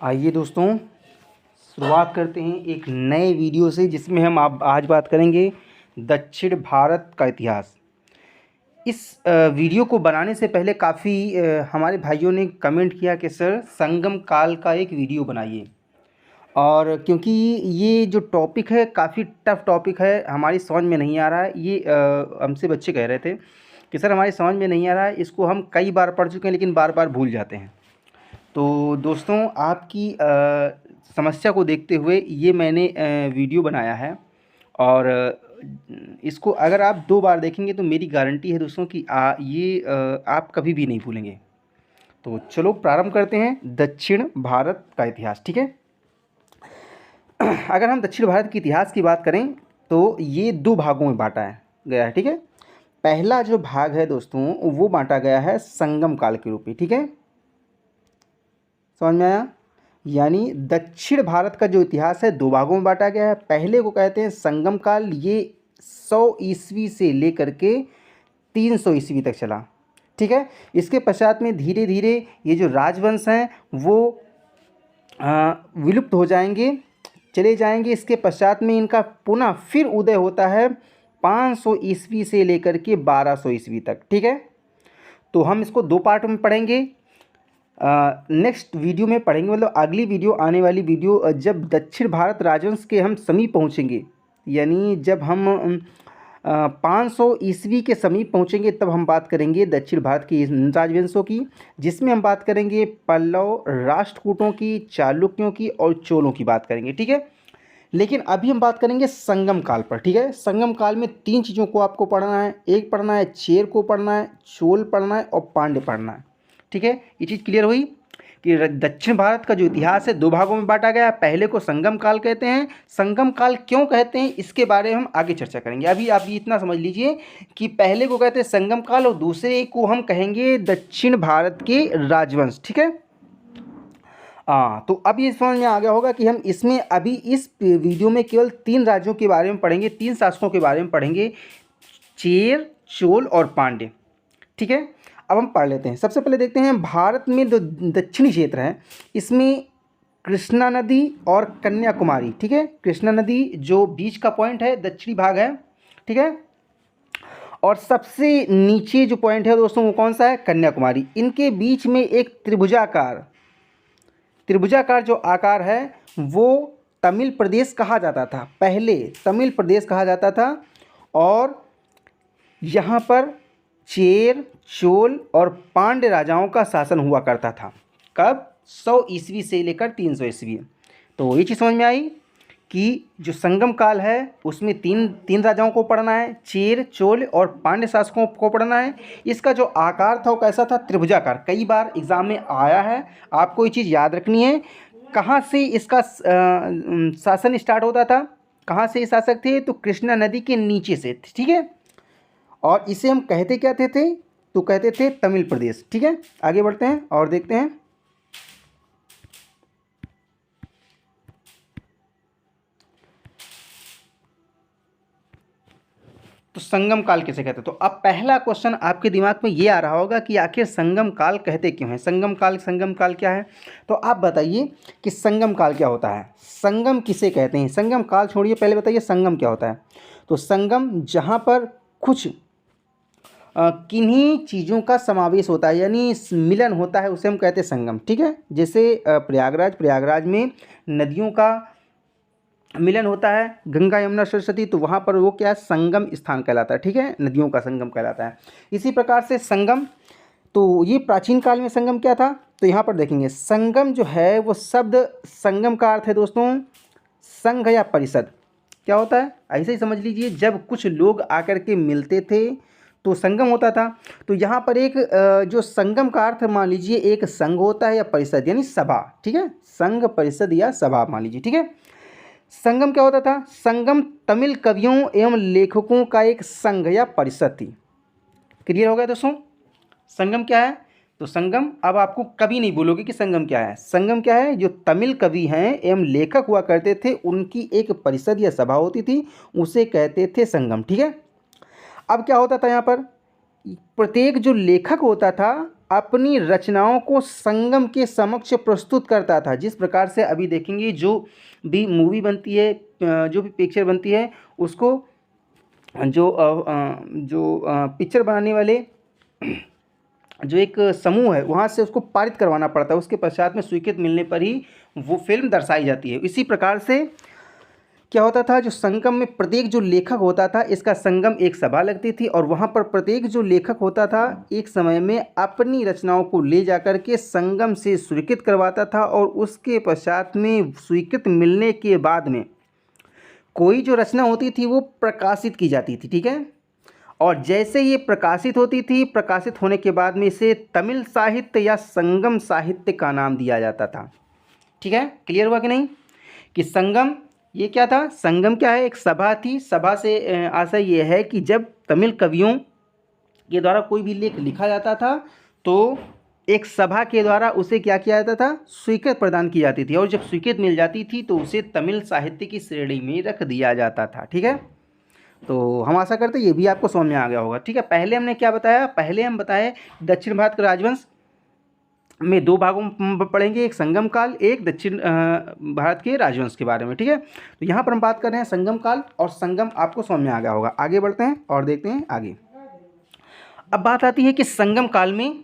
आइए दोस्तों, शुरुआत करते हैं एक नए वीडियो से जिसमें हम आज बात करेंगे दक्षिण भारत का इतिहास। इस वीडियो को बनाने से पहले काफ़ी हमारे भाइयों ने कमेंट किया कि सर संगम काल का एक वीडियो बनाइए। और क्योंकि ये जो टॉपिक है काफ़ी टफ टॉपिक है, हमारी समझ में नहीं आ रहा है। ये हमसे बच्चे कह रहे थे कि सर हमारी समझ में नहीं आ रहा है, इसको हम कई बार पढ़ चुके हैं लेकिन बार बार भूल जाते हैं। तो दोस्तों, आपकी समस्या को देखते हुए ये मैंने वीडियो बनाया है। और इसको अगर आप 2 बार देखेंगे तो मेरी गारंटी है दोस्तों कि आप कभी भी नहीं भूलेंगे। तो चलो प्रारंभ करते हैं दक्षिण भारत का इतिहास। ठीक है, अगर हम दक्षिण भारत के इतिहास की बात करें तो ये 2 भागों में बांटा गया है। ठीक है, पहला जो भाग है दोस्तों वो बांटा गया है संगम काल के रूप में। ठीक है, समझ में आया? यानी दक्षिण भारत का जो इतिहास है 2 भागों में बांटा गया है। पहले को कहते हैं संगम काल, ये 100 ईस्वी से लेकर के 300 ईस्वी तक चला। ठीक है, इसके पश्चात में धीरे धीरे ये जो राजवंश हैं वो विलुप्त हो जाएंगे, चले जाएंगे। इसके पश्चात में इनका पुनः फिर उदय होता है 500 ईस्वी से लेकर के 1200 ईस्वी तक। ठीक है, तो हम इसको 2 पार्ट में पढ़ेंगे। नेक्स्ट वीडियो में पढ़ेंगे, मतलब अगली वीडियो, आने वाली वीडियो जब दक्षिण भारत राजवंश के हम समीप पहुंचेंगे, यानी जब हम 500 ईस्वी के समीप पहुंचेंगे तब हम बात करेंगे दक्षिण भारत की राजवंशों की, जिसमें हम बात करेंगे पल्लव राष्ट्रकूटों की, चालुक्यों की और चोलों की बात करेंगे। ठीक है, लेकिन अभी हम बात करेंगे संगम काल पर। ठीक है, संगम काल में 3 चीज़ों को आपको पढ़ना है। एक पढ़ना है चेर को पढ़ना है, चोल पढ़ना है और पांड्य पढ़ना है। ठीक है, ये चीज़ क्लियर हुई कि दक्षिण भारत का जो इतिहास है 2 भागों में बांटा गया है। पहले को संगम काल कहते हैं। संगम काल क्यों कहते हैं इसके बारे में हम आगे चर्चा करेंगे। अभी आप ये इतना समझ लीजिए कि पहले को कहते हैं संगम काल और दूसरे को हम कहेंगे दक्षिण भारत के राजवंश। ठीक है, तो अब ये समझ में आ गया होगा कि हम इसमें अभी इस वीडियो में केवल 3 राज्यों के बारे में पढ़ेंगे, 3 शासकों के बारे में पढ़ेंगे, चेर, चोल और पांड्य। ठीक है, अब हम पढ़ लेते हैं। सबसे पहले देखते हैं भारत में जो दक्षिणी क्षेत्र है इसमें कृष्णा नदी और कन्याकुमारी। ठीक है, कृष्णा नदी जो बीच का पॉइंट है, दक्षिणी भाग है। ठीक है, और सबसे नीचे जो पॉइंट है दोस्तों वो कौन सा है? कन्याकुमारी। इनके बीच में एक त्रिभुजाकार जो आकार है वो तमिल प्रदेश कहा जाता था। पहले तमिल प्रदेश कहा जाता था और यहाँ पर चेर, चोल और पांड्य राजाओं का शासन हुआ करता था। कब? 100 ईस्वी से लेकर 300 ईस्वी। तो ये चीज़ समझ में आई कि जो संगम काल है उसमें तीन राजाओं को पढ़ना है, चेर, चोल और पांड्य शासकों को पढ़ना है। इसका जो आकार था वो कैसा था? त्रिभुजाकार। कई बार एग्जाम में आया है, आपको ये चीज़ याद रखनी है। कहाँ से इसका शासन स्टार्ट होता था, कहाँ से ये शासक थे? तो कृष्णा नदी के नीचे से। ठीक है, और इसे हम कहते क्या थे? तो कहते थे तमिल प्रदेश। ठीक है, आगे बढ़ते हैं और देखते हैं। तो संगम काल किसे कहते हैं? तो अब पहला क्वेश्चन आपके दिमाग में ये आ रहा होगा कि आखिर संगम काल कहते क्यों हैं? संगम काल क्या है? तो आप बताइए कि संगम काल क्या होता है, संगम किसे कहते हैं? संगम काल छोड़िए, पहले बताइए संगम क्या होता है। तो संगम जहाँ पर कुछ किन्हीं चीज़ों का समावेश होता है, यानी मिलन होता है, उसे हम कहते हैं संगम। ठीक है, जैसे प्रयागराज में नदियों का मिलन होता है, गंगा यमुना सरस्वती, तो वहाँ पर वो क्या है? संगम स्थान कहलाता है। ठीक है, नदियों का संगम कहलाता है। इसी प्रकार से संगम, तो ये प्राचीन काल में संगम क्या था? तो यहाँ पर देखेंगे संगम जो है वो शब्द संगम का अर्थ है दोस्तों संघ या परिषद। क्या होता है? ऐसे ही समझ लीजिए, जब कुछ लोग आकर के मिलते थे तो संगम होता था। तो यहाँ पर एक जो संगम का अर्थ मान लीजिए एक संघ होता है या परिषद, यानी सभा। ठीक है, संघ, परिषद या सभा मान लीजिए। ठीक है, संगम क्या होता था? संगम तमिल कवियों एवं लेखकों का एक संघ या परिषद थी। क्लियर हो गया दोस्तों? संगम क्या है? तो संगम, अब आपको कभी नहीं बोलोगे कि संगम क्या है। संगम क्या है? जो तमिल कवि हैं एवं लेखक हुआ करते थे उनकी एक परिषद या सभा होती थी, उसे कहते थे संगम। ठीक है, अब क्या होता था यहाँ पर? प्रत्येक जो लेखक होता था अपनी रचनाओं को संगम के समक्ष प्रस्तुत करता था। जिस प्रकार से अभी देखेंगे जो भी मूवी बनती है, जो भी पिक्चर बनती है, उसको जो पिक्चर बनाने वाले जो एक समूह है वहाँ से उसको पारित करवाना पड़ता है, उसके पश्चात में स्वीकृति मिलने पर ही वो फिल्म दर्शाई जाती है। इसी प्रकार से क्या होता था, जो संगम में प्रत्येक जो लेखक होता था, इसका संगम एक सभा लगती थी और वहाँ पर प्रत्येक जो लेखक होता था एक समय में अपनी रचनाओं को ले जाकर के संगम से स्वीकृत करवाता था और उसके पश्चात में स्वीकृत मिलने के बाद में कोई जो रचना होती थी वो प्रकाशित की जाती थी। ठीक है, और जैसे ये प्रकाशित होती थी, प्रकाशित होने के बाद में इसे तमिल साहित्य या संगम साहित्य का नाम दिया जाता था। ठीक है, क्लियर हुआ कि नहीं कि संगम ये क्या था? संगम क्या है? एक सभा थी। सभा से आशय ये है कि जब तमिल कवियों के द्वारा कोई भी लेख लिखा जाता था तो एक सभा के द्वारा उसे क्या किया जाता था? स्वीकृति प्रदान की जाती थी, और जब स्वीकृति मिल जाती थी तो उसे तमिल साहित्य की श्रेणी में रख दिया जाता था। ठीक है, तो हम आशा करते हैं ये भी आपको समझ में आ गया होगा। ठीक है, पहले हमने क्या बताया? पहले हम बताए दक्षिण भारत का राजवंश में दो भागों में पढ़ेंगे, एक संगम काल, एक दक्षिण भारत के राजवंश के बारे में। ठीक है, तो यहाँ पर हम बात कर रहे हैं संगम काल, और संगम आपको समझ में आ गया होगा। आगे बढ़ते हैं और देखते हैं आगे। अब बात आती है कि संगम काल में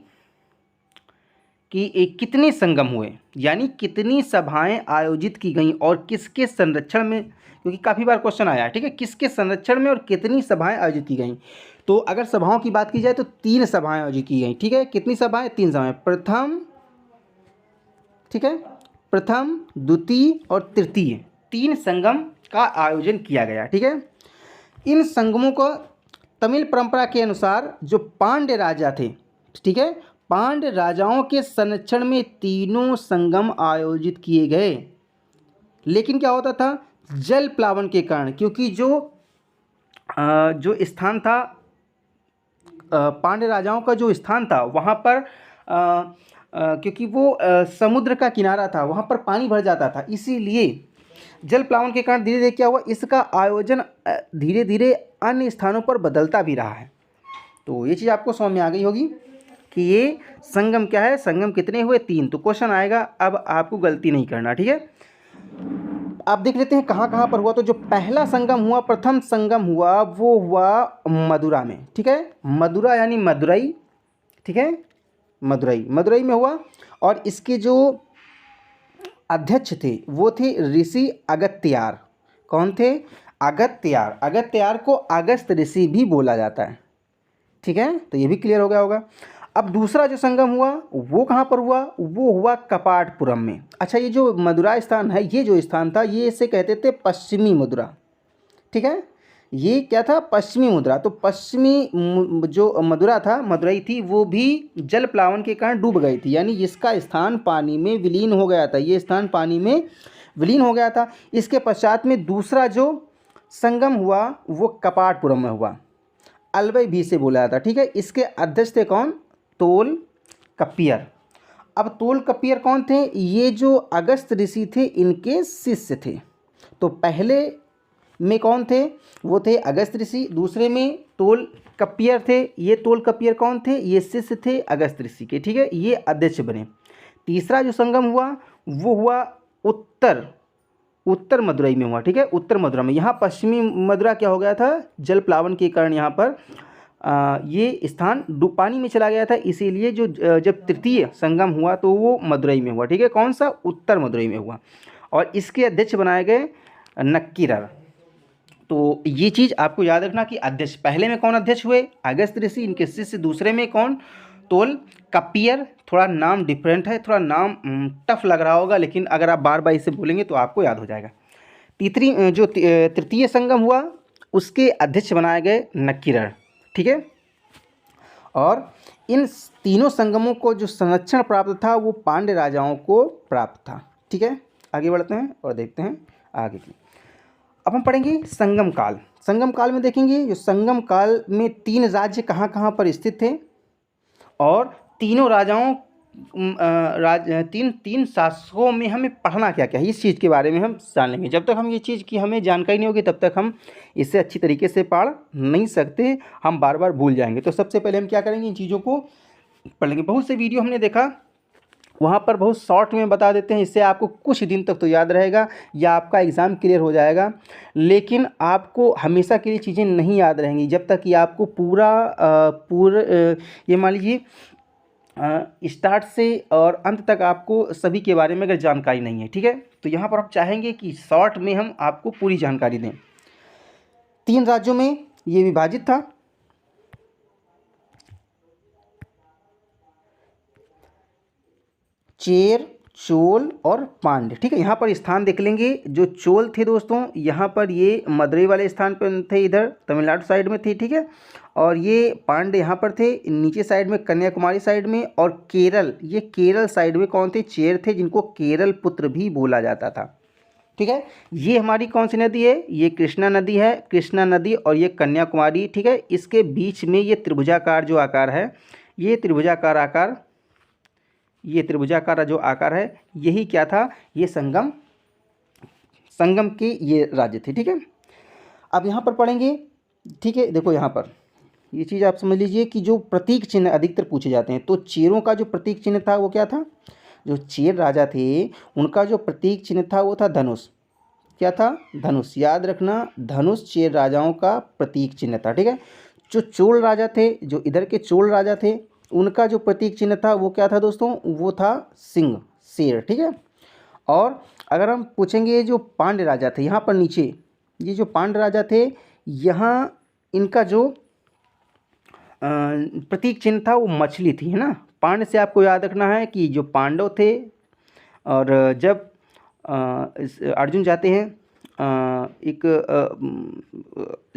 कि कितने संगम हुए, यानी कितनी सभाएं आयोजित की गईं और किसके संरक्षण में, क्योंकि काफ़ी बार क्वेश्चन आया है। ठीक है, किसके संरक्षण में और कितनी सभाएं आयोजित की गईं। तो अगर सभाओं की बात की जाए तो 3 सभाएं आयोजित की गईं। ठीक है, कितनी सभाएं? 3 सभाएं। प्रथम, ठीक है, प्रथम, द्वितीय और तृतीय, 3 संगम का आयोजन किया गया। ठीक है, इन संगमों को तमिल परंपरा के अनुसार जो पांड्य राजा थे, ठीक है, पांड्य राजाओं के संरक्षण में तीनों संगम आयोजित किए गए। लेकिन क्या होता था? जल प्लावन के कारण, क्योंकि जो स्थान था, पांड्य राजाओं का जो स्थान था वहाँ पर क्योंकि वो समुद्र का किनारा था, वहाँ पर पानी भर जाता था, इसीलिए जल प्लावन के कारण धीरे धीरे क्या हुआ, इसका आयोजन धीरे धीरे अन्य स्थानों पर बदलता भी रहा है। तो ये चीज़ आपको समझ में आ गई होगी कि ये संगम क्या है, संगम कितने हुए? 3। तो क्वेश्चन आएगा, अब आपको गलती नहीं करना। ठीक है, आप देख लेते हैं कहाँ कहाँ पर हुआ। तो जो पहला संगम हुआ, प्रथम संगम हुआ, वो हुआ मदुरा में। ठीक है, मदुरा यानी मदुरई। ठीक है, मदुरई में हुआ, और इसके जो अध्यक्ष थे वो थे ऋषि अगस्त्यार। कौन थे? अगस्त्यार। अगस्त्यार को अगस्त ऋषि भी बोला जाता है। ठीक है, तो ये भी क्लियर हो गया होगा। अब दूसरा जो संगम हुआ वो कहाँ पर हुआ? वो हुआ कपाटपुरम में। अच्छा, ये जो मदुरा स्थान है, ये जो स्थान था, ये इसे कहते थे पश्चिमी मदुरा। ठीक है, ये क्या था? पश्चिमी मदुरा। तो पश्चिमी जो मदुरा था, मदुरई थी, वो भी जल प्लावन के कारण डूब गई थी, यानी इसका स्थान पानी में विलीन हो गया था। ये स्थान पानी में विलीन हो गया था। इसके पश्चात में दूसरा जो संगम हुआ वो कपाटपुरम में हुआ, अलवई भी से बोला जाता। ठीक है, इसके अध्यक्ष थे कौन? तोल कप्पियर। अब तोल कप्पियर कौन थे? ये जो अगस्त ऋषि थे इनके शिष्य थे। तो पहले में कौन थे? वो थे अगस्त ऋषि। दूसरे में तोल कप्पियर थे। ये तोल कप्पियर कौन थे? ये शिष्य थे अगस्त ऋषि के। ठीक है, ये अध्यक्ष बने। तीसरा जो संगम हुआ वो हुआ उत्तर मदुरई में हुआ। ठीक है, उत्तर मदुरा में। यहाँ पश्चिमी मदुरा क्या हो गया था? जल प्लावन के कारण यहाँ पर ये स्थान पानी में चला गया था, इसीलिए जब तृतीय संगम हुआ तो वो मदुरई में हुआ। ठीक है, कौन सा? उत्तर मदुरई में हुआ, और इसके अध्यक्ष बनाए गए नक्कीरर। तो ये चीज़ आपको याद रखना कि अध्यक्ष पहले में कौन अध्यक्ष हुए? अगस्त ऋषि, इनके शिष्य दूसरे में कौन? तोल कप्पियर। थोड़ा नाम डिफरेंट है, थोड़ा नाम टफ लग रहा होगा, लेकिन अगर आप बार बार इसे बोलेंगे तो आपको याद हो जाएगा। तृतीय संगम हुआ उसके अध्यक्ष बनाए गए नक्कीरर। ठीक है, और इन तीनों संगमों को जो संरक्षण प्राप्त था वो पांड्य राजाओं को प्राप्त था। ठीक है, आगे बढ़ते हैं और देखते हैं आगे की। अब हम पढ़ेंगे संगम काल। संगम काल में देखेंगे जो संगम काल में 3 राज्य कहाँ कहाँ पर स्थित थे, और तीनों राजाओं तीन शासकों में हमें पढ़ना क्या क्या है, इस चीज़ के बारे में हम जान लेंगे। जब तक हम ये चीज़ की हमें जानकारी नहीं होगी तब तक हम इसे अच्छी तरीके से पढ़ नहीं सकते, हम बार बार भूल जाएंगे। तो सबसे पहले हम क्या करेंगे, इन चीज़ों को पढ़ लेंगे। बहुत से वीडियो हमने देखा, वहाँ पर बहुत शॉर्ट में बता देते हैं, इससे आपको कुछ दिन तक तो याद रहेगा या आपका एग्ज़ाम क्लियर हो जाएगा, लेकिन आपको हमेशा के लिए चीज़ें नहीं याद रहेंगी जब तक कि आपको ये मान लीजिए स्टार्ट से और अंत तक आपको सभी के बारे में अगर जानकारी नहीं है, ठीक है। तो यहाँ पर हम चाहेंगे कि शॉर्ट में हम आपको पूरी जानकारी दें। 3 राज्यों में ये विभाजित था, चेर, चोल और पांड्य, ठीक है। यहाँ पर स्थान देख लेंगे, जो चोल थे दोस्तों यहाँ पर ये मदुरई वाले स्थान पर थे, इधर तमिलनाडु साइड में थे, ठीक है। और ये पांड्य यहाँ पर थे नीचे साइड में कन्याकुमारी साइड में, और केरल, ये केरल साइड में कौन थे, चेर थे, जिनको केरल पुत्र भी बोला जाता था, ठीक है। ये हमारी कौन सी नदी है, ये कृष्णा नदी है, कृष्णा नदी और ये कन्याकुमारी, ठीक है। इसके बीच में ये त्रिभुजाकार जो आकार है, ये त्रिभुजाकार आकार, ये त्रिभुजाकार जो आकार है, यही क्या था, ये संगम के ये राज्य थे, ठीक है। अब यहाँ पर पढ़ेंगे, ठीक है। देखो यहाँ पर ये चीज़ आप समझ लीजिए कि जो प्रतीक चिन्ह अधिकतर पूछे जाते हैं, तो चेरों का जो प्रतीक चिन्ह था वो क्या था, जो चेर राजा थे उनका जो प्रतीक चिन्ह था वो था धनुष। क्या था, धनुष। याद रखना, धनुष चेर राजाओं का प्रतीक चिन्ह था, ठीक है। जो चोल राजा थे, जो इधर के चोल राजा थे, उनका जो प्रतीक चिन्ह था वो क्या था दोस्तों, वो था सिंह, शेर, ठीक है। और अगर हम पूछेंगे जो पांड्य राजा थे, यहाँ पर नीचे ये जो पांड्य राजा थे, यहाँ इनका जो प्रतीक चिन्ह था वो मछली थी, है ना। पांड्य से आपको याद रखना है कि जो पांडव थे, और जब अर्जुन जाते हैं एक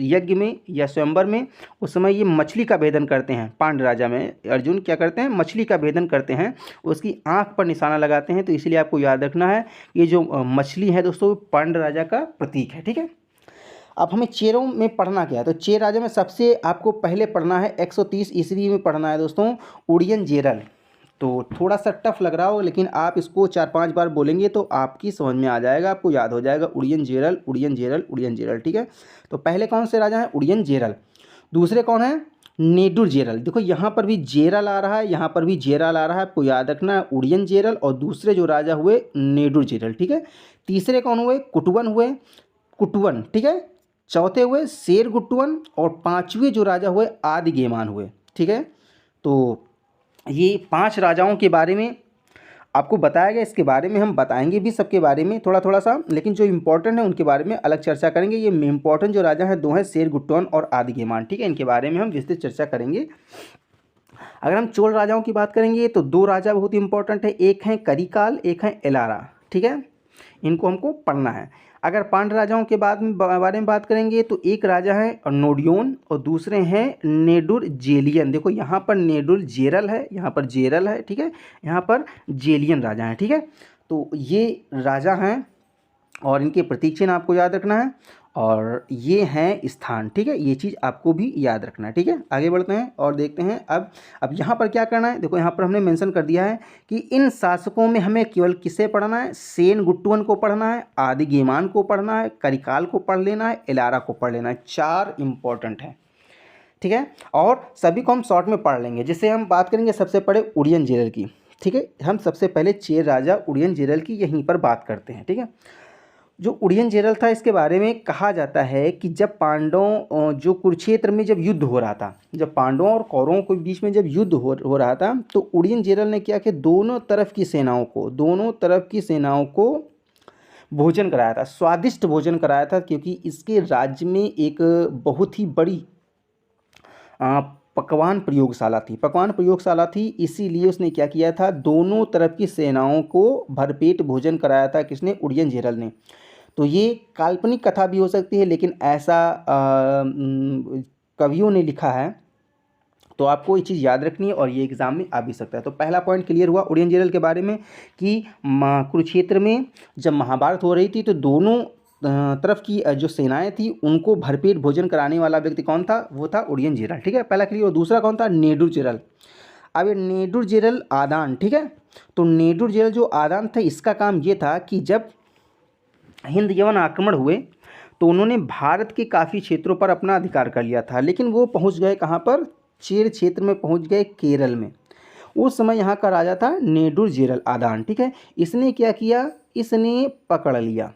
यज्ञ में या स्वयंवर में, उस समय ये मछली का भेदन करते हैं। पांड्य राजा में अर्जुन क्या करते हैं, मछली का भेदन करते हैं, उसकी आंख पर निशाना लगाते हैं। तो इसलिए आपको याद रखना है ये जो मछली है दोस्तों, पांड्य राजा का प्रतीक है, ठीक है। अब हमें चेरों में पढ़ना क्या है, तो चेर राजा में सबसे आपको पहले पढ़ना है 130 ईस्वी में पढ़ना है दोस्तों, उदयनजेरल। तो थोड़ा सा टफ लग रहा हो, लेकिन आप इसको 4-5 बार बोलेंगे तो आपकी समझ में आ जाएगा, आपको याद हो जाएगा। उदयनजेरल, उदयनजेरल, उदयनजेरल, ठीक है। तो पहले कौन से राजा हैं, उदयनजेरल। दूसरे कौन है, नेदुरजेरल। देखो यहाँ पर भी जेरल आ रहा है, यहाँ पर भी जेरल आ रहा है, आपको याद रखना है उदयनजेरल। और दूसरे जो राजा हुए नेदुरजेरल, ठीक है। तीसरे कौन हुए, कुटवन हुए, कुटवन, ठीक है। चौथे हुए शेरगुट्टवन, और पांचवें जो राजा हुए आदिगेमान हुए, ठीक है। तो ये 5 राजाओं के बारे में आपको बताया गया, इसके बारे में हम बताएंगे भी सबके बारे में थोड़ा थोड़ा सा, लेकिन जो इम्पोर्टेंट है उनके बारे में अलग चर्चा करेंगे। ये इम्पोर्टेंट जो राजा हैं 2 हैं, शेरगुट्टवन और आदिगेमान, ठीक है। इनके बारे में हम विस्तृत चर्चा करेंगे। अगर हम चोल राजाओं की बात करेंगे तो 2 राजा बहुत इंपॉर्टेंट है, एक हैं करिकाल, एक हैं एलारा, ठीक है। इनको हमको पढ़ना है। अगर पांड्य राजाओं के बारे में बात करेंगे तो एक राजा है नोडियोन और दूसरे हैं नेदुरजेलियन। देखो यहाँ पर नेदुरजेरल है, यहाँ पर जेरल है, ठीक है। यहाँ पर जेलियन राजा हैं, ठीक है। तो ये राजा हैं और इनके प्रतीक चिन्ह आपको याद रखना है, और ये हैं स्थान, ठीक है। ये चीज़ आपको भी याद रखना है, ठीक है। आगे बढ़ते हैं और देखते हैं अब यहाँ पर क्या करना है। देखो यहाँ पर हमने मेंशन कर दिया है कि इन शासकों में हमें केवल किसे पढ़ना है, सेनगुट्टवन को पढ़ना है, आदिगेमान को पढ़ना है, करिकाल को पढ़ लेना है, एलारा को पढ़ लेना है। 4 इंपॉर्टेंट हैं, ठीक है। और सभी को हम शॉर्ट में पढ़ लेंगे। जैसे हम बात करेंगे सबसे पहले उदयनजेरल की, ठीक है। हम सबसे पहले चेर राजा उदयनजेरल की यहीं पर बात करते हैं, ठीक है। जो उदयनजेरल था, इसके बारे में कहा जाता है कि जब पांडवों जो कुरुक्षेत्र में जब युद्ध हो रहा था, जब पांडवों और कौरवों के बीच में जब युद्ध हो रहा था, तो उदयनजेरल ने क्या किया, दोनों तरफ की सेनाओं को भोजन कराया था, स्वादिष्ट भोजन कराया था, क्योंकि इसके राज्य में एक बहुत ही बड़ी पकवान प्रयोगशाला थी। इसीलिए उसने क्या किया था, दोनों तरफ की सेनाओं को भरपेट भोजन कराया था। किसने, उदयनजेरल ने। तो ये काल्पनिक कथा भी हो सकती है, लेकिन ऐसा कवियों ने लिखा है, तो आपको ये चीज़ याद रखनी है और ये एग्जाम में आ भी सकता है। तो पहला पॉइंट क्लियर हुआ उदयनजेरल के बारे में कि कुरुक्षेत्र में जब महाभारत हो रही थी तो दोनों तरफ की जो सेनाएं थी उनको भरपेट भोजन कराने वाला व्यक्ति कौन था, वो था उदयनजेरल, ठीक है। पहला क्लियर। और दूसरा कौन था, नेदुरजेरल। अब ये नेदुरजेरल आदान, ठीक है। तो नेदुरजेरल जो आदान था, इसका काम ये था कि जब हिंद यवन आक्रमण हुए तो उन्होंने भारत के काफ़ी क्षेत्रों पर अपना अधिकार कर लिया था, लेकिन वो पहुंच गए कहाँ पर, चेर क्षेत्र में पहुंच गए, केरल में। उस समय यहाँ का राजा था नेडुरजेरल आदान, ठीक है। इसने क्या किया, इसने पकड़ लिया,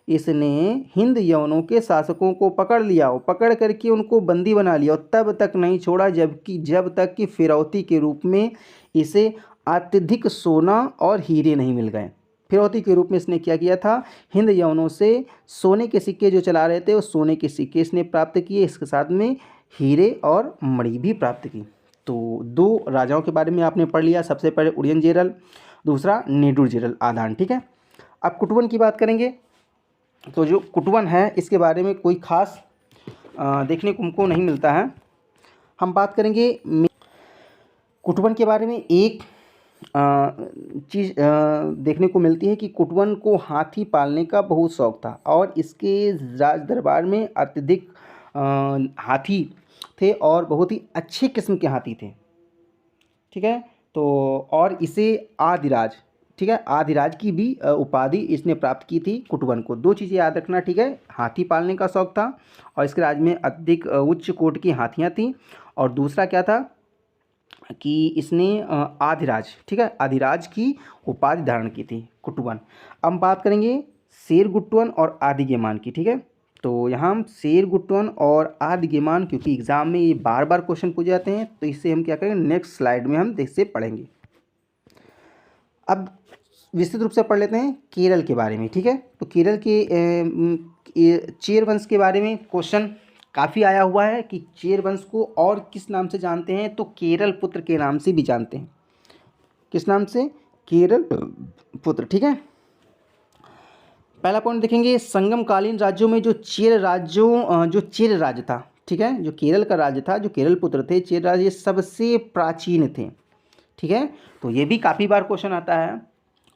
इसने हिंद यवनों के शासकों को पकड़ लिया और पकड़ करके उनको बंदी बना लिया और तब तक नहीं छोड़ा जब तक कि फिरौती के रूप में इसे अत्यधिक सोना और हीरे नहीं मिल गए। फिरौती के रूप में इसने क्या किया था, हिंद यवनों से सोने के सिक्के जो चला रहे थे, वो सोने के सिक्के इसने प्राप्त किए, इसके साथ में हीरे और मणि भी प्राप्त की। तो दो राजाओं के बारे में आपने पढ़ लिया, सबसे पहले उदयनजेरल, दूसरा नेडुरजेरल आदान, ठीक है। अब कुटवन की बात करेंगे। तो जो कुटवन है इसके बारे में कोई ख़ास देखने को हमको नहीं मिलता है। हम बात करेंगे कुटवन के बारे में। एक चीज़ देखने को मिलती है कि कुटवन को हाथी पालने का बहुत शौक़ था और इसके राज दरबार में अत्यधिक हाथी थे और बहुत ही अच्छे किस्म के हाथी थे, ठीक है। तो और इसे आदिराज, ठीक है, आदिराज की भी उपाधि इसने प्राप्त की थी कुटवन को। दो चीज़ें याद रखना, ठीक है, हाथी पालने का शौक़ था और इसके राज्य में अधिक उच्च कोटि की हाथियाँ थीं, और दूसरा क्या था कि इसने आदिराज, ठीक है, आदिराज की उपाधि धारण की थी कुटवन। अब बात करेंगे शेरगुट्टवन और आदिगेमान की, ठीक है। तो यहाँ हम शेरगुट्टवन और आदिगेमान, क्योंकि एग्ज़ाम में ये बार बार क्वेश्चन पूछे जाते हैं, तो इससे हम क्या करेंगे, नेक्स्ट स्लाइड में हम इससे पढ़ेंगे। अब विस्तृत रूप से पढ़ लेते हैं केरल के बारे में, ठीक है। तो केरल के चेर वंश के बारे में क्वेश्चन काफ़ी आया हुआ है कि चेर वंश को और किस नाम से जानते हैं, तो केरल पुत्र के नाम से भी जानते हैं। किस नाम से, केरल पुत्र, ठीक है। पहला पॉइंट देखेंगे, संगमकालीन राज्यों में जो चेर राज्य था, ठीक है, जो केरल का राज्य था, जो केरल पुत्र थे चेर राज्य, सबसे प्राचीन थे, ठीक है। तो ये भी काफ़ी बार क्वेश्चन आता है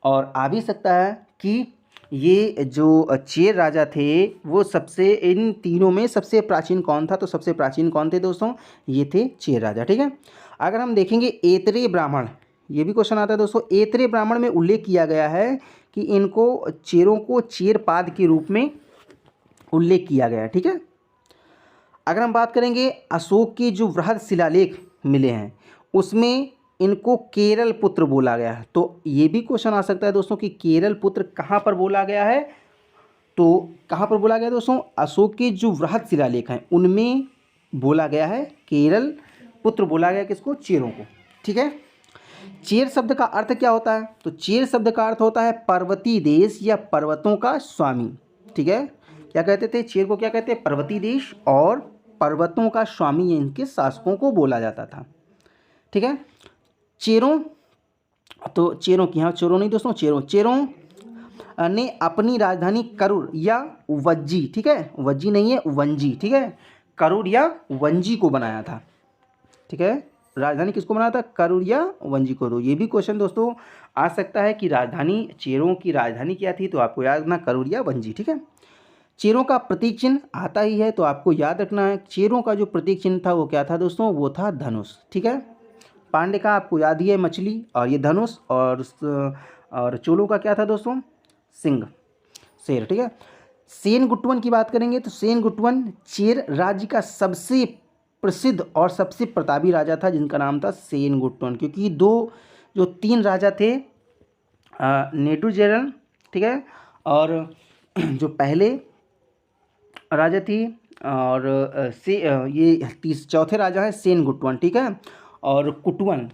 और आ भी सकता है कि ये जो चेर राजा थे वो सबसे, इन तीनों में सबसे प्राचीन कौन था, तो सबसे प्राचीन कौन थे दोस्तों, ये थे चेर राजा, ठीक है। अगर हम देखेंगे ऐतरेय ब्राह्मण, ये भी क्वेश्चन आता है दोस्तों। ऐतरेय ब्राह्मण में उल्लेख किया गया है कि इनको चेरों को चेरपाद के रूप में उल्लेख किया गया है, ठीक है। अगर हम बात करेंगे अशोक के जो वृहद शिलालेख मिले हैं उसमें इनको केरल पुत्र बोला गया है। तो ये भी क्वेश्चन आ सकता है दोस्तों कि केरल पुत्र कहाँ पर बोला गया है, तो कहाँ पर बोला गया दोस्तों, अशोक के जो वृहद शिलालेख हैं उनमें बोला गया है, केरल पुत्र बोला गया किसको, चेरों को, ठीक है। चेर शब्द का अर्थ क्या होता है, तो चेर शब्द का अर्थ होता है पर्वतीय देश या पर्वतों का स्वामी, ठीक है। क्या कहते थे, चेर को क्या कहते हैं, पर्वतीय देश और पर्वतों का स्वामी, इनके शासकों को बोला जाता था, ठीक है। चेरों, तो चेरों की, हाँ चेरों नहीं दोस्तों, चेरों ने अपनी राजधानी करूर या वज्जी, ठीक है, वज्जी नहीं है वंजी, ठीक है, करूर या वंजी को बनाया था, ठीक है। राजधानी किसको बनाया था, करूर या वंजी को। तो ये भी क्वेश्चन दोस्तों आ सकता है कि राजधानी, चेरों की राजधानी क्या थी, तो आपको याद रखना करूर या वंजी, ठीक है। चेरों का प्रतीक चिन्ह आता ही है, तो आपको याद रखना है चेरों का जो प्रतीक चिन्ह था वो क्या था दोस्तों, वो था धनुष, ठीक है। पांडे का आपको याद ही है मछली और ये धनुष, और चोलों का क्या था दोस्तों, सिंह, शेर, ठीक है। सेनगुट्टवन की बात करेंगे तो सेनगुट्टवन चेर राज्य का सबसे प्रसिद्ध और सबसे प्रतापी राजा था जिनका नाम था सेनगुट्टवन, क्योंकि जो तीन राजा थे नेडुरजेरल, ठीक है, और जो पहले राजा थी और ये चौथे राजा है सेनगुट्टवन, ठीक है। और कुटवन,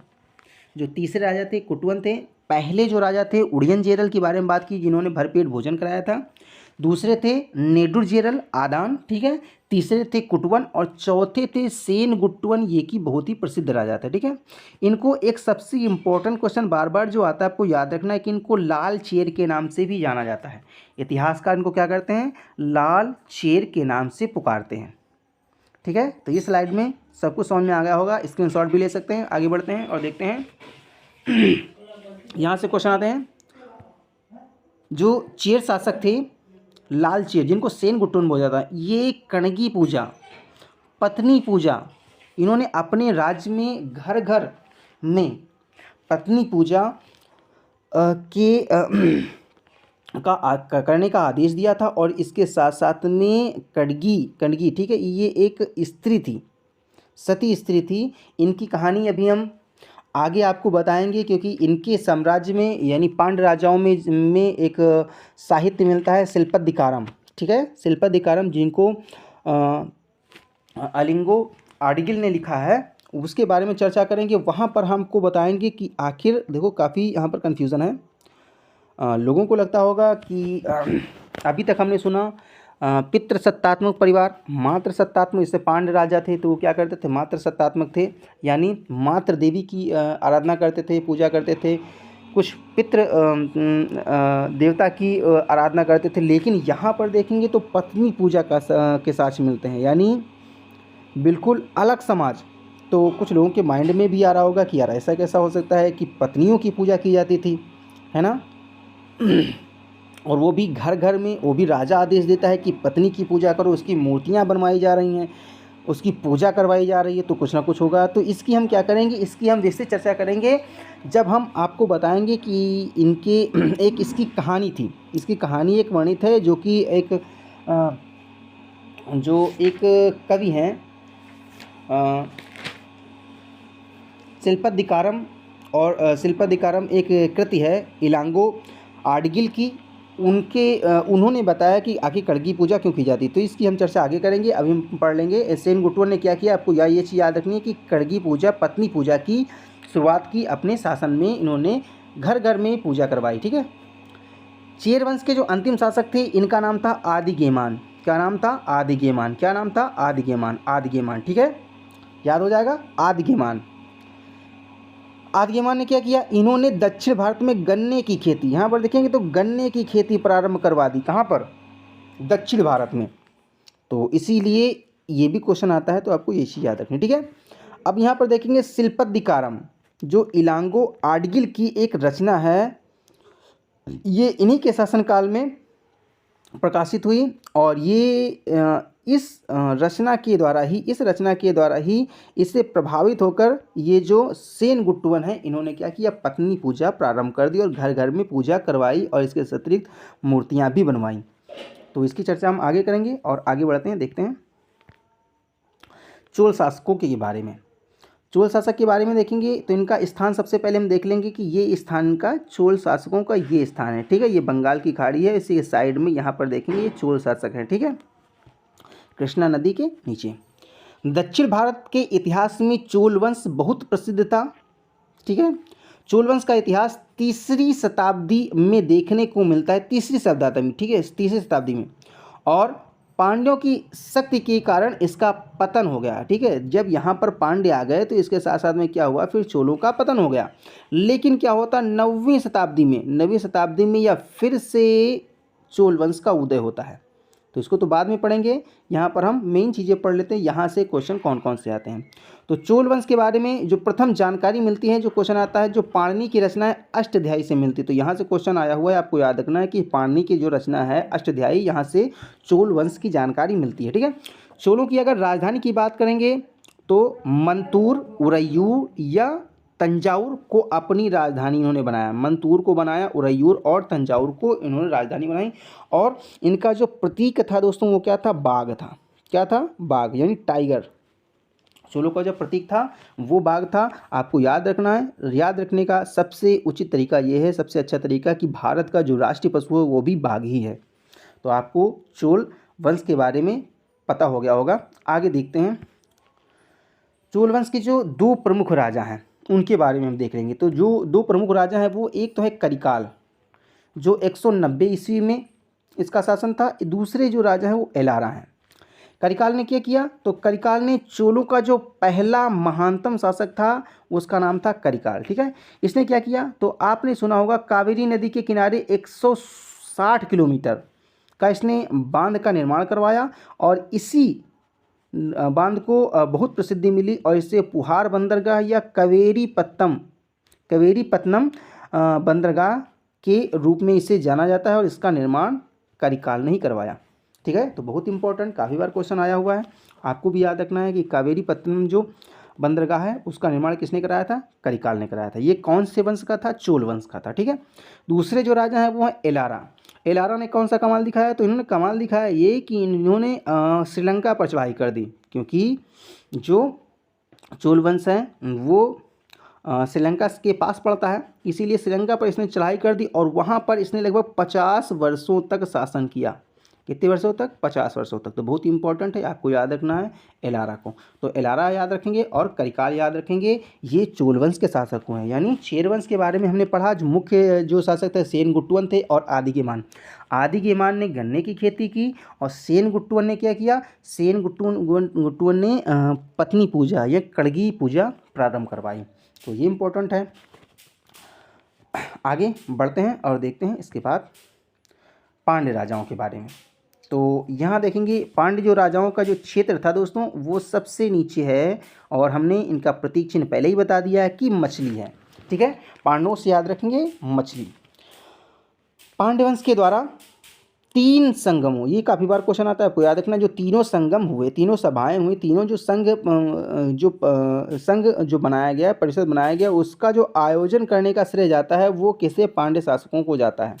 जो तीसरे राजा थे कुटवन थे। पहले जो राजा थे उदयनजेरल के बारे में बात की, जिन्होंने भरपेट भोजन कराया था। दूसरे थे नेडुरजेरल आदान, ठीक है। तीसरे थे कुटवन और चौथे थे सेनगुट्टवन, ये की बहुत ही प्रसिद्ध राजा थे, ठीक है। इनको एक सबसे इम्पोर्टेंट क्वेश्चन बार बार जो आता है आपको याद रखना है कि इनको लाल चेर के नाम से भी जाना जाता है। इतिहासकार इनको क्या करते हैं, लाल चेर के नाम से पुकारते हैं, ठीक है। तो ये स्लाइड में सब कुछ समझ में आ गया होगा, स्क्रीनशॉट भी ले सकते हैं। आगे बढ़ते हैं और देखते हैं यहाँ से क्वेश्चन आते हैं। जो चेर शासक थे लाल चेर, जिनको सेनगुट्टवन बोला जाता है, ये कणगी पूजा, पत्नी पूजा, इन्होंने अपने राज्य में घर घर में पत्नी पूजा करने का आदेश दिया था। और इसके साथ साथ में कणगी, ठीक है, ये एक स्त्री थी, सती स्त्री थी। इनकी कहानी अभी हम आगे आपको बताएंगे, क्योंकि इनके साम्राज्य में यानी पांड्य राजाओं में एक साहित्य मिलता है शिल्पाधिकारम, ठीक है, शिल्पाधिकारम, जिनको अलिंगो आडिगिल ने लिखा है, उसके बारे में चर्चा करेंगे। वहाँ पर हमको बताएंगे कि आखिर देखो काफ़ी यहाँ पर कन्फ्यूज़न है। लोगों को लगता होगा कि अभी तक हमने सुना पितृसत्तात्मक परिवार, मातृ सत्तात्मक, इससे पांड्य राजा थे तो वो क्या करते थे, मातृ सत्तात्मक थे, यानी मातृ देवी की आराधना करते थे, पूजा करते थे, कुछ पितृ देवता की आराधना करते थे। लेकिन यहाँ पर देखेंगे तो पत्नी पूजा के साक्ष्य मिलते हैं, यानी बिल्कुल अलग समाज। तो कुछ लोगों के माइंड में भी आ रहा होगा कि यार ऐसा कैसा हो सकता है कि पत्नियों की पूजा की जाती थी, है ना। और वो भी घर घर में, वो भी राजा आदेश देता है कि पत्नी की पूजा करो, उसकी मूर्तियाँ बनवाई जा रही हैं, उसकी पूजा करवाई जा रही है, तो कुछ ना कुछ होगा। तो इसकी हम क्या करेंगे, इसकी हम वैसे चर्चा करेंगे जब हम आपको बताएंगे कि इनके एक इसकी कहानी थी। इसकी कहानी एक वर्णित है जो कि एक कवि हैं शिल्पाधिकारम, और शिल्पाधिकारम एक कृति है इलांगो आडगिल की। उन्होंने बताया कि आखिर कड़गी पूजा क्यों की जाती है। तो इसकी हम चर्चा आगे करेंगे। अभी हम पढ़ लेंगे सेनगुट्टवन ने क्या किया। आपको ये चीज़ याद रखनी है कि कड़गी पूजा, पत्नी पूजा की शुरुआत की अपने शासन में, इन्होंने घर घर में पूजा करवाई, ठीक है। चेर वंश के जो अंतिम शासक थे इनका नाम था आदिगेमान। क्या नाम था, आदिगेमान। क्या नाम था, आदिगेमान, आदिगेमान, ठीक है, याद हो जाएगा, आदिगेमान। आदिगेमान ने क्या किया, इन्होंने दक्षिण भारत में गन्ने की खेती, यहाँ पर देखेंगे तो गन्ने की खेती प्रारंभ करवा दी। कहाँ पर, दक्षिण भारत में। तो इसीलिए ये भी क्वेश्चन आता है, तो आपको ये चीज़ याद रखनी, ठीक है। अब यहाँ पर देखेंगे शिल्पाधिकारम, जो इलांगो आडगिल की एक रचना है, ये इन्हीं के शासनकाल में प्रकाशित हुई। और ये इस रचना के द्वारा ही इससे प्रभावित होकर ये जो सेनगुट्टवन है, इन्होंने क्या किया, पत्नी पूजा प्रारंभ कर दी और घर घर में पूजा करवाई और इसके अतिरिक्त मूर्तियाँ भी बनवाई। तो इसकी चर्चा हम आगे करेंगे और आगे बढ़ते हैं, देखते हैं चोल शासकों के बारे में। चोल शासक के बारे में देखेंगे तो इनका स्थान सबसे पहले हम देख लेंगे कि ये स्थान का चोल शासकों का ये स्थान है, ठीक है। ये बंगाल की खाड़ी है, इसी साइड में यहाँ पर देखेंगे ये चोल शासक है, ठीक है, कृष्णा नदी के नीचे। दक्षिण भारत के इतिहास में चोल वंश बहुत प्रसिद्ध था, ठीक है। चोल वंश का इतिहास 3री शताब्दी में देखने को मिलता है, 3री शताब्दी में, ठीक है, 3री शताब्दी में। और पांड्यों की शक्ति के कारण इसका पतन हो गया, ठीक है। जब यहाँ पर पांड्य आ गए तो इसके साथ साथ में क्या हुआ, फिर चोलों का पतन हो गया। लेकिन क्या होता, 9वीं शताब्दी में या फिर से चोल वंश का उदय होता है। तो इसको तो बाद में पढ़ेंगे, यहाँ पर हम मेन चीज़ें पढ़ लेते हैं, यहाँ से क्वेश्चन कौन कौन से आते हैं। तो चोल वंश के बारे में जो प्रथम जानकारी मिलती है, जो क्वेश्चन आता है, जो पाणिनि की रचना है अष्टाध्यायी से मिलती है। तो यहाँ से क्वेश्चन आया हुआ है, आपको याद रखना है कि पाणिनि की जो रचना है अष्टाध्यायी, यहाँ से चोल वंश की जानकारी मिलती है, ठीक है। चोलों की अगर राजधानी की बात करेंगे तो मंतूर, उरैयूर या तंजाउर को अपनी राजधानी इन्होंने बनाया। मंतूर को बनाया, उरैयूर और तंजाउर को इन्होंने राजधानी बनाई। और इनका जो प्रतीक था दोस्तों वो क्या था, बाघ था। क्या था, बाघ, यानी टाइगर। चोलों का जो प्रतीक था वो बाघ था। आपको याद रखना है, याद रखने का सबसे उचित तरीका ये है, सबसे अच्छा तरीका, कि भारत का जो राष्ट्रीय पशु है वो भी बाघ ही है। तो आपको चोल वंश के बारे में पता हो गया होगा। आगे देखते हैं, चोल वंश के जो 2 प्रमुख राजा हैं उनके बारे में हम देख लेंगे। तो जो 2 प्रमुख राजा हैं वो एक तो है करिकाल, जो 190 ईस्वी में इसका शासन था। दूसरे जो राजा हैं वो एलारा हैं। करिकाल ने क्या किया, तो करिकाल ने चोलों का जो पहला महानतम शासक था उसका नाम था करिकाल, ठीक है। इसने क्या किया, तो आपने सुना होगा कावेरी नदी के किनारे 160 किलोमीटर का इसने बांध का निर्माण करवाया और इसी बांध को बहुत प्रसिद्धि मिली और इसे पुहार बंदरगाह या कवेरीपत्तनम बंदरगाह के रूप में इसे जाना जाता है और इसका निर्माण करिकाल ने ही करवाया, ठीक है। तो बहुत इंपॉर्टेंट, काफ़ी बार क्वेश्चन आया हुआ है, आपको भी याद रखना है कि कवेरीपत्तनम जो बंदरगाह है उसका निर्माण किसने कराया था, करिकाल ने कराया था। ये कौन से वंश का था, चोल वंश का था, ठीक है। दूसरे जो राजा हैं वो हैं एलारा। एलारा ने कौन सा कमाल दिखाया, तो इन्होंने कमाल दिखाया ये कि इन्होंने श्रीलंका पर चढ़ाई कर दी, क्योंकि जो चोल वंश है वो श्रीलंका के पास पड़ता है, इसीलिए श्रीलंका पर इसने चढ़ाई कर दी और वहाँ पर इसने लगभग 50 वर्षों तक शासन किया। कितने वर्षों तक? 50 वर्षों तक। तो बहुत ही इंपॉर्टेंट है, आपको याद रखना है एलारा को। तो एलारा याद रखेंगे और करिकाल याद रखेंगे, ये चोल वंश के शासक हुए हैं। यानी चेर वंश के बारे में हमने पढ़ा, जो मुख्य जो शासक थे सेनगुट्टुवन थे और आदिकेमान। आदिकेमान ने गन्ने की खेती की और सेनगुट्टुवन ने क्या किया? सेनगुट्टुवन ने पत्नी पूजा या कड़गी पूजा प्रारंभ करवाई। तो ये इंपॉर्टेंट है। आगे बढ़ते हैं और देखते हैं इसके बाद पांड्य राजाओं के बारे में। तो यहाँ देखेंगे पांड्य जो राजाओं का जो क्षेत्र था दोस्तों, वो सबसे नीचे है और हमने इनका प्रतीक चिन्ह पहले ही बता दिया है कि मछली है। ठीक है, पांडवों से याद रखेंगे मछली। पांड्य वंश के द्वारा 3 संगमों, ये काफ़ी बार क्वेश्चन आता है, आपको याद रखना, जो तीनों संगम हुए, तीनों सभाएं हुई, तीनों जो संघ जो बनाया गया, परिषद बनाया गया, उसका जो आयोजन करने का श्रेय जाता है वो किसे? पांड्य शासकों को जाता है।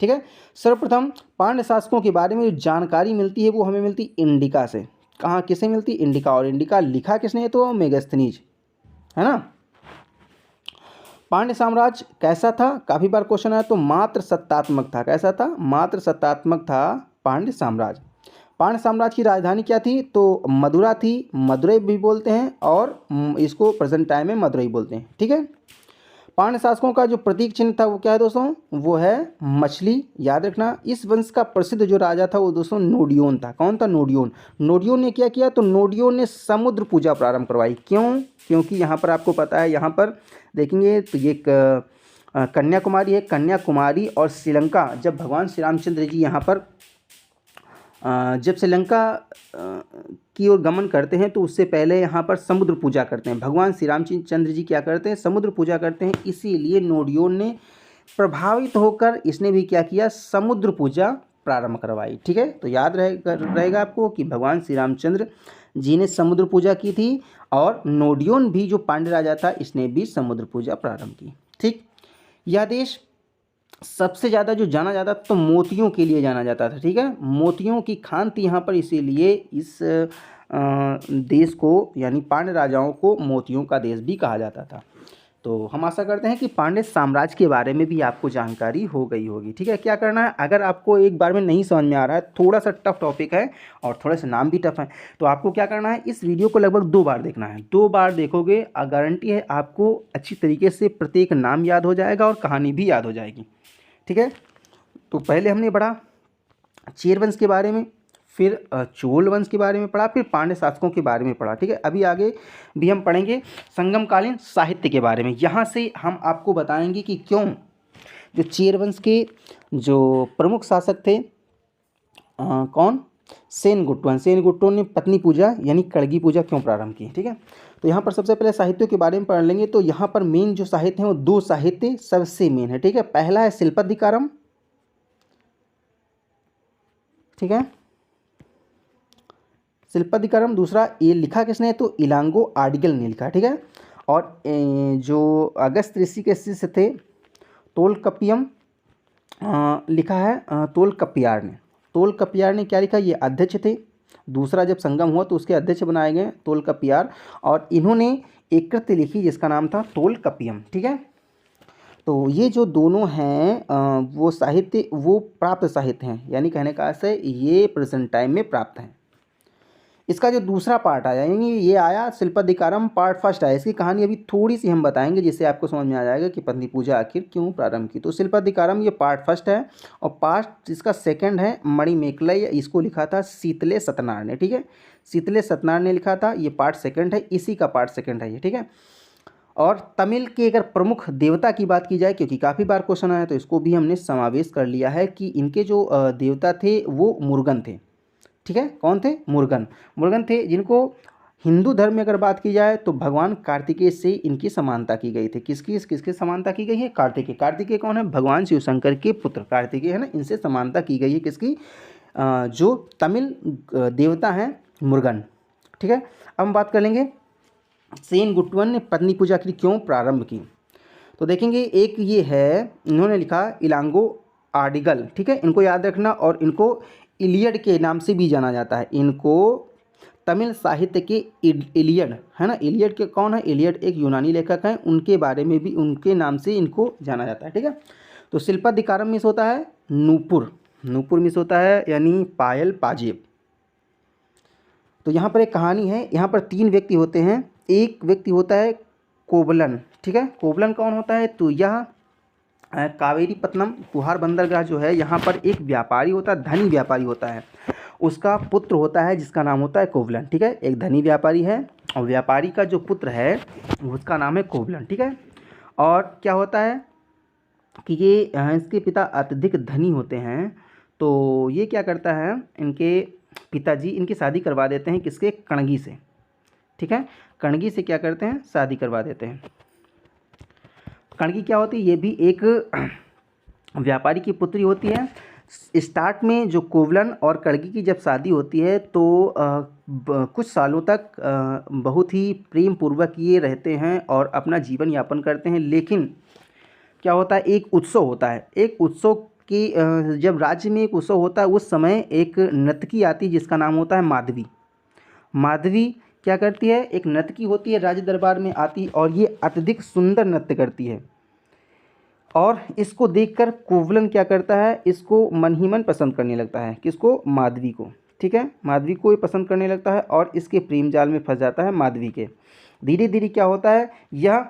ठीक है, सर्वप्रथम पांड्य शासकों के बारे में जो जानकारी मिलती है वो हमें मिलती इंडिका से। कहाँ, किसे मिलती? इंडिका। और इंडिका लिखा किसने? तो मेगास्थनीज, है ना। पांड्य साम्राज्य कैसा था? काफ़ी बार क्वेश्चन आया। तो मात्र सत्तात्मक था। कैसा था? मात्र सत्तात्मक था पांड्य साम्राज्य। पांड्य साम्राज्य की राजधानी क्या थी? तो मदुरा थी, मदुरई भी बोलते हैं और इसको प्रेजेंट टाइम में मदुरई बोलते हैं। ठीक है, पांड्य शासकों का जो प्रतीक चिन्ह था वो क्या है दोस्तों? वो है मछली, याद रखना। इस वंश का प्रसिद्ध जो राजा था वो दोस्तों नोडियोन था। कौन था? नोडियोन। नोडियोन ने क्या किया? तो नोडियोन ने समुद्र पूजा प्रारंभ करवाई। क्यों? क्योंकि यहाँ पर आपको पता है, यहाँ पर देखेंगे तो ये कन्याकुमारी है। कन्याकुमारी और श्रीलंका, जब भगवान श्री रामचंद्र जी यहाँ पर जब श्रीलंका की ओर गमन करते हैं तो उससे पहले यहाँ पर समुद्र पूजा करते हैं। भगवान श्री रामचंद्र जी क्या करते हैं? समुद्र पूजा करते हैं। इसीलिए नोडियोन ने प्रभावित होकर इसने भी क्या किया? समुद्र पूजा प्रारंभ करवाई। ठीक है, तो याद रहेगा आपको कि भगवान श्री रामचंद्र जी ने समुद्र पूजा की थी और नोडियोन भी जो पांड्य राजा था इसने भी समुद्र पूजा प्रारंभ की। ठीक, यह देश सबसे ज़्यादा जो जाना जाता तो मोतियों के लिए जाना जाता था। ठीक है, मोतियों की खान थी यहाँ पर, इसीलिए इस देश को यानी पांड्य राजाओं को मोतियों का देश भी कहा जाता था। तो हम आशा करते हैं कि पांड्य साम्राज्य के बारे में भी आपको जानकारी हो गई होगी। ठीक है, क्या करना है, अगर आपको एक बार में नहीं समझ में आ रहा है, थोड़ा सा टफ टॉपिक है और थोड़े से नाम भी टफ है, तो आपको क्या करना है, इस वीडियो को लगभग 2 बार देखना है। 2 बार देखोगे, गारंटी है आपको अच्छी तरीके से प्रत्येक नाम याद हो जाएगा और कहानी भी याद हो जाएगी। ठीक है, तो पहले हमने पढ़ा चेर वंश के बारे में, फिर चोल वंश के बारे में पढ़ा, फिर पांड्य शासकों के बारे में पढ़ा। ठीक है, अभी आगे भी हम पढ़ेंगे संगमकालीन साहित्य के बारे में। यहाँ से हम आपको बताएंगे कि क्यों जो चेर वंश के जो प्रमुख शासक थे कौन? सेनगुट्टुवन ने पत्नी पूजा यानी कड़गी पूजा क्यों प्रारंभ की। ठीक है, तो यहाँ पर सबसे पहले साहित्यों के बारे में पढ़ लेंगे। तो यहाँ पर मेन जो साहित्य हैं वो 2 साहित्य सबसे मेन है। ठीक है, पहला है शिल्पाधिकारम। ठीक है, शिल्पाधिकारम। दूसरा ये लिखा किसने है? तो इलांगो आर्डिगल ने लिखा। ठीक है, और जो अगस्त ऋषि के शिष्य थे तोलकपियम लिखा है तोलकपियार ने। तोलकपियार ने क्या लिखा? ये अध्यक्ष थे। दूसरा जब संगम हुआ तो उसके अध्यक्ष बनाए गए तोलकपियार, और इन्होंने एक कृति लिखी जिसका नाम था तोलकपियम। ठीक है, तो ये जो दोनों हैं वो साहित्य वो प्राप्त साहित्य हैं, यानी कहने का अर्थ है ये प्रेजेंट टाइम में प्राप्त हैं। इसका जो दूसरा पार्ट आया, यानी ये आया शिल्पाधिकारम पार्ट फर्स्ट आया, इसकी कहानी अभी थोड़ी सी हम बताएंगे जिससे आपको समझ में आ जाएगा कि पत्नी पूजा आखिर क्यों प्रारंभ की। तो शिल्पाधिकारम ये पार्ट फर्स्ट है और पार्ट इसका सेकंड है मणिमेखलाई, इसको लिखा था शीतले सतनार ने। ठीक है, शीतले सतनार ने लिखा था, ये पार्ट सेकंड है, इसी का पार्ट सेकंड है ये। ठीक है, और तमिल के अगर प्रमुख देवता की बात की जाए, क्योंकि काफ़ी बार क्वेश्चन आया, तो इसको भी हमने समावेश कर लिया है कि इनके जो देवता थे वो मुर्गन थे। ठीक है, कौन थे? मुर्गन थे, जिनको हिंदू धर्म में अगर बात की जाए तो भगवान कार्तिकेय से इनकी समानता की गई थी। किसकी समानता की गई है? कार्तिकेय। कार्तिकेय कौन है? भगवान शिव शंकर के पुत्र कार्तिकेय है ना, इनसे समानता की गई है। किसकी? जो तमिल देवता हैं मुर्गन। ठीक है, अब हम बात कर लेंगे सेनगुट्टुवन ने पत्नी पूजा की क्यों प्रारंभ की। तो देखेंगे एक ये है, इन्होंने लिखा इलांगो आर्डिगल। ठीक है, इनको याद रखना, और इनको इलियड के नाम से भी जाना जाता है। इनको तमिल साहित्य के इलियड है ना, इलियड के कौन है, इलियड एक यूनानी लेखक हैं, उनके बारे में भी उनके नाम से इनको जाना जाता है। ठीक है, तो शिल्पाधिकारम मिस होता है नूपुर, नूपुर मिस होता है यानी पायल पाजेब। तो यहाँ पर एक कहानी है, यहाँ पर 3 व्यक्ति होते हैं। एक व्यक्ति होता है कोवलन। ठीक है, कोवलन कौन होता है, तो यह कावेरीपत्तनम पुहार बंदरगाह जो है यहाँ पर एक व्यापारी होता है, धनी व्यापारी होता है, उसका पुत्र होता है जिसका नाम होता है कोवलन। ठीक है, एक धनी व्यापारी है और व्यापारी का जो पुत्र है उसका नाम है कोवलन। ठीक है, और क्या होता है कि ये इसके पिता अत्यधिक धनी होते हैं, तो ये क्या करता है, इनके पिताजी इनकी शादी करवा देते हैं किसके, कणगी से। ठीक है, कणगी से क्या करते हैं, शादी करवा देते हैं। कणगी क्या होती है, ये भी एक व्यापारी की पुत्री होती है। स्टार्ट में जो कोवलन और कणगी की जब शादी होती है तो कुछ सालों तक बहुत ही प्रेम पूर्वक ये रहते हैं और अपना जीवन यापन करते हैं। लेकिन क्या होता है, एक उत्सव होता है, एक उत्सव की जब राज्य में एक उत्सव होता है उस समय एक नर्तकी आती है जिसका नाम होता है माधवी। माधवी क्या करती है, एक नर्तकी होती है, राज्य दरबार में आती और ये अत्यधिक सुंदर नृत्य करती है और इसको देखकर कोवलन क्या करता है, इसको मन ही मन पसंद करने लगता है। किसको, माधवी को। ठीक है, माधवी को ही पसंद करने लगता है और इसके प्रेम जाल में फंस जाता है माधवी के। धीरे धीरे क्या होता है, यह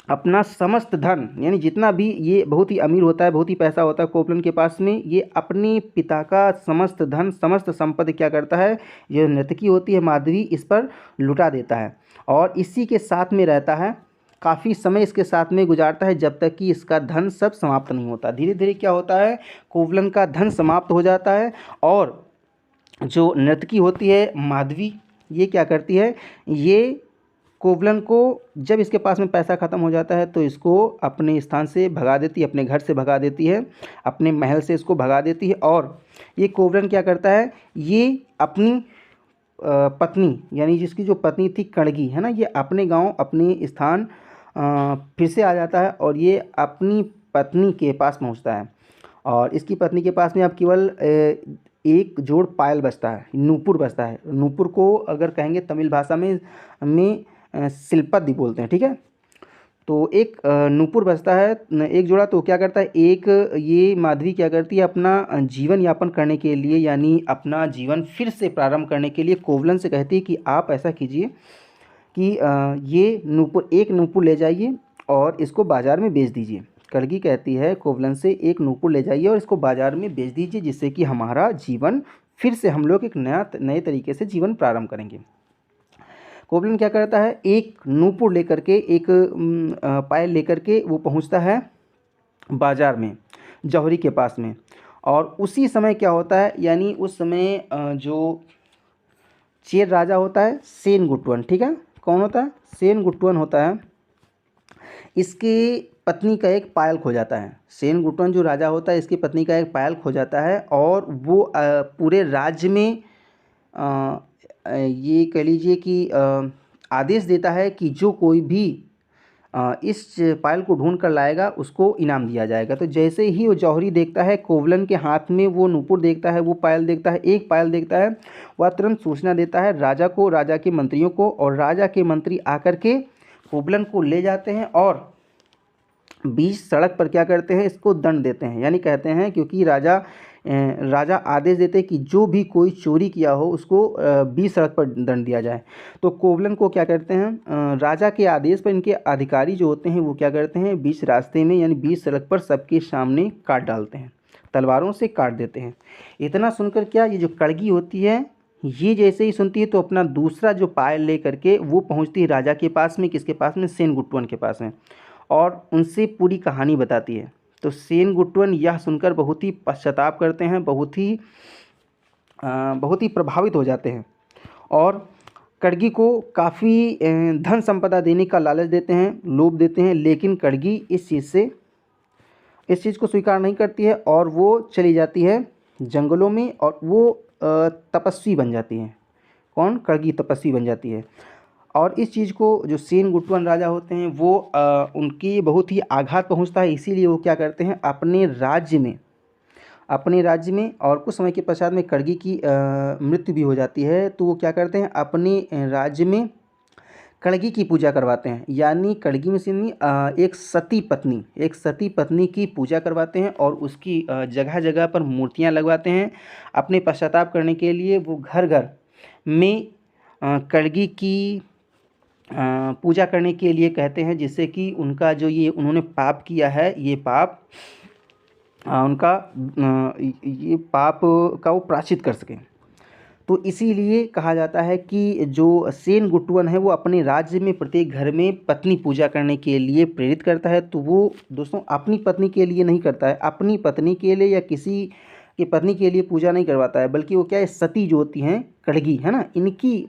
अपना समस्त धन यानी जितना भी, ये बहुत ही अमीर होता है, बहुत ही पैसा होता है कोवलन के पास में, ये अपने पिता का समस्त धन समस्त संपत्ति क्या करता है, ये नर्तकी होती है माधवी, इस पर लुटा देता है और इसी के साथ में रहता है, काफ़ी समय इसके साथ में गुजारता है जब तक कि इसका धन सब समाप्त नहीं होता। धीरे धीरे क्या होता है, कोवलन का धन समाप्त हो जाता है और जो नर्तकी होती है माधवी, ये क्या करती है, ये कोवलन को जब इसके पास में पैसा ख़त्म हो जाता है तो इसको अपने स्थान से भगा देती है, अपने घर से भगा देती है, अपने महल से इसको भगा देती है। और ये कोवलन क्या करता है, ये अपनी पत्नी यानी जिसकी जो पत्नी थी कणगी है ना, ये अपने गांव अपने स्थान फिर से आ जाता है और ये अपनी पत्नी के पास पहुंचता है और इसकी पत्नी के पास में अब केवल एक जोड़ पायल बचता है, नूपुर बचता है। नूपुर को अगर कहेंगे तमिल भाषा में शिल्पदी बोलते हैं। ठीक है, तो एक नूपुर बचता है, एक जोड़ा। तो क्या करता है, एक ये माधवी क्या करती है, अपना जीवन यापन करने के लिए यानी अपना जीवन फिर से प्रारंभ करने के लिए कोवलन से कहती है कि आप ऐसा कीजिए कि ये नूपुर, एक नूपुर ले जाइए और इसको बाज़ार में बेच दीजिए। कणगी कहती है कोवलन से, एक नूपुर ले जाइए और इसको बाज़ार में बेच दीजिए जिससे कि हमारा जीवन फिर से, हम लोग एक नए तरीके से जीवन प्रारंभ करेंगे। कोवलन क्या करता है, एक नूपुर लेकर के, एक पायल लेकर के वो पहुंचता है बाज़ार में जौहरी के पास में। और उसी समय क्या होता है, यानी उस समय जो चेर राजा होता है सेनगुट्टवन। ठीक है, कौन होता है, सेनगुट्टवन होता है, इसकी पत्नी का एक पायल खो जाता है। सेनगुट्टवन जो राजा होता है इसकी पत्नी का एक पायल खो जाता है और वो पूरे राज्य में ये कह लीजिए कि आदेश देता है कि जो कोई भी इस पायल को ढूंढ कर लाएगा उसको इनाम दिया जाएगा। तो जैसे ही वो जौहरी देखता है कोवलन के हाथ में वो नूपुर देखता है, वो पायल देखता है, एक पायल देखता है, वह तुरंत सूचना देता है राजा को, राजा के मंत्रियों को, और राजा के मंत्री आकर के कोवलन को ले जाते हैं और बीच सड़क पर क्या करते हैं, इसको दंड देते हैं। यानी कहते हैं क्योंकि राजा आदेश देते हैं कि जो भी कोई चोरी किया हो उसको बीच सड़क पर दंड दिया जाए। तो कोवलन को क्या करते हैं, राजा के आदेश पर इनके अधिकारी जो होते हैं वो क्या करते हैं, बीच रास्ते में यानी बीच सड़क पर सबके सामने काट डालते हैं, तलवारों से काट देते हैं। इतना सुनकर क्या, ये जो कणगी होती है ये जैसे ही सुनती है तो अपना दूसरा जो पायल ले करके वो पहुंचती है राजा के पास में, किसके पास में, सेनगुट्टवन के पास में, और उनसे पूरी कहानी बताती है। तो सेनगुट्टवन यह सुनकर बहुत ही पश्चाताप करते हैं, बहुत ही प्रभावित हो जाते हैं और कणगी को काफ़ी धन संपदा देने का लालच देते हैं, लोभ देते हैं। लेकिन कणगी इस चीज़ को स्वीकार नहीं करती है और वो चली जाती है जंगलों में और वो तपस्वी बन जाती हैं। कौन, कणगी तपस्वी बन जाती है। और इस चीज़ को जो सेनगुट्टवन राजा होते हैं वो उनकी बहुत ही आघात पहुंचता है, इसीलिए वो क्या करते हैं, अपने राज्य में अपने राज्य में, और कुछ समय के पश्चात में कड़गी की मृत्यु भी हो जाती है, तो वो क्या करते हैं, अपने राज्य में कड़गी की पूजा करवाते हैं। यानी कड़गी में सिंह एक सती पत्नी की पूजा करवाते हैं और उसकी जगह जगह पर मूर्तियां लगवाते हैं। अपने पश्चाताप करने के लिए वो घर घर में कड़गी की पूजा करने के लिए कहते हैं, जिससे कि उनका जो ये उन्होंने पाप किया है, ये पाप उनका ये पाप का वो प्रायश्चित कर सकें। तो इसीलिए कहा जाता है कि जो सेन गुट्टुअन है वो अपने राज्य में प्रत्येक घर में पत्नी पूजा करने के लिए प्रेरित करता है। तो वो दोस्तों अपनी पत्नी के लिए नहीं करता है, अपनी पत्नी के लिए या किसी की पत्नी के लिए पूजा नहीं करवाता है, बल्कि वो क्या है, सती जो होती हैं कड़गी है ना, इनकी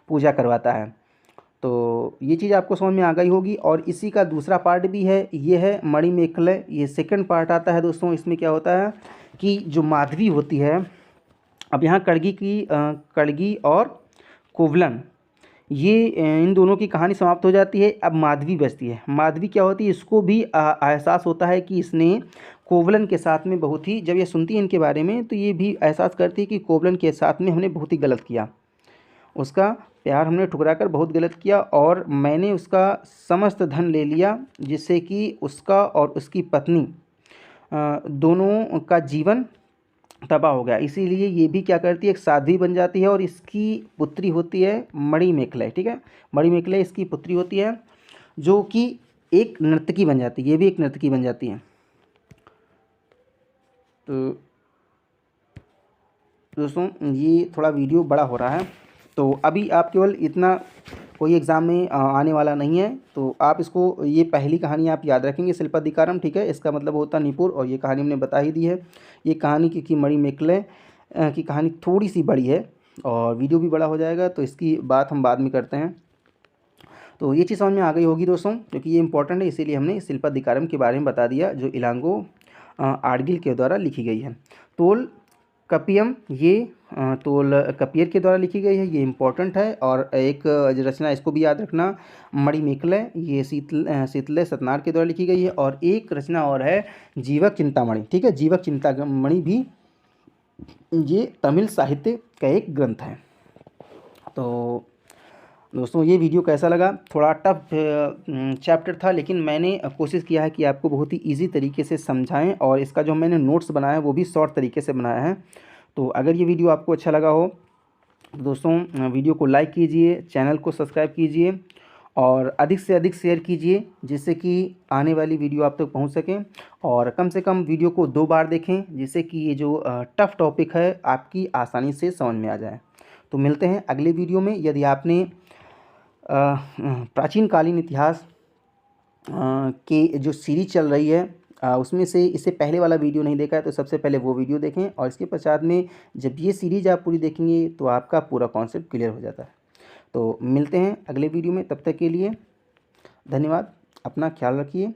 पूजा करवाता है। तो ये चीज़ आपको समझ में आ गई होगी। और इसी का दूसरा पार्ट भी है, ये है मणिमेखलय। ये सेकंड पार्ट आता है दोस्तों। इसमें क्या होता है कि जो माधवी होती है, अब यहाँ कड़गी और कोवलन, ये इन दोनों की कहानी समाप्त हो जाती है। अब माधवी बचती है। माधवी क्या होती है, इसको भी एहसास होता है कि इसने कोवलन के साथ में बहुत ही, जब ये सुनती है इनके बारे में, तो ये भी एहसास करती है कि कोवलन के साथ में हमने बहुत ही गलत किया, उसका प्यार हमने ठुकराकर बहुत गलत किया, और मैंने उसका समस्त धन ले लिया, जिससे कि उसका और उसकी पत्नी दोनों का जीवन तबाह हो गया। इसीलिए ये भी क्या करती है, एक साध्वी बन जाती है, और इसकी पुत्री होती है मणिमेखलय। ठीक है, मणिमेखलय इसकी पुत्री होती है, जो कि एक नर्तकी बन जाती है। ये भी एक नर्तकी बन जाती है। तो दोस्तों ये थोड़ा वीडियो बड़ा हो रहा है, तो अभी आप केवल इतना, कोई एग्ज़ाम में आने वाला नहीं है, तो आप इसको, ये पहली कहानी आप याद रखेंगे, शिल्पाधिकारम। ठीक है, इसका मतलब होता निपुर, और ये कहानी हमने बता ही दी है। ये कहानी क्योंकि मणिमेखलय की कहानी थोड़ी सी बड़ी है और वीडियो भी बड़ा हो जाएगा, तो इसकी बात हम बाद में करते हैं। तो ये चीज़ समझ में आ गई होगी दोस्तों, क्योंकि ये इंपॉर्टेंट है, इसीलिए हमने शिल्पाधिकारम के बारे में बता दिया, जो इलांगो आडगिल के द्वारा लिखी गई है। तोल कपियम, ये तोल कपियर के द्वारा लिखी गई है, ये इम्पोर्टेंट है। और एक रचना, इसको भी याद रखना, मणिमेखलय, ये शीतलय सतनार के द्वारा लिखी गई है। और एक रचना और है, जीवक चिंतामणि। ठीक है, जीवक चिंतामणि भी ये तमिल साहित्य का एक ग्रंथ है। तो दोस्तों ये वीडियो कैसा लगा, थोड़ा टफ चैप्टर था, लेकिन मैंने कोशिश किया है कि आपको बहुत ही इजी तरीके से समझाएं, और इसका जो मैंने नोट्स बनाया है वो भी शॉर्ट तरीके से बनाया है। तो अगर ये वीडियो आपको अच्छा लगा हो तो दोस्तों वीडियो को लाइक कीजिए, चैनल को सब्सक्राइब कीजिए, और अधिक से अधिक शेयर कीजिए, जिससे कि आने वाली वीडियो आप तक पहुंच सकें। और कम से कम वीडियो को 2 बार देखें, जिससे कि ये जो टफ टॉपिक है आपकी आसानी से समझ में आ जाए। तो मिलते हैं अगले वीडियो में। यदि आपने प्राचीन कालीन इतिहास के जो सीरीज चल रही है उसमें से इससे पहले वाला वीडियो नहीं देखा है, तो सबसे पहले वो वीडियो देखें, और इसके पश्चात में जब ये सीरीज आप पूरी देखेंगे तो आपका पूरा कॉन्सेप्ट क्लियर हो जाता है। तो मिलते हैं अगले वीडियो में, तब तक के लिए धन्यवाद, अपना ख्याल रखिए।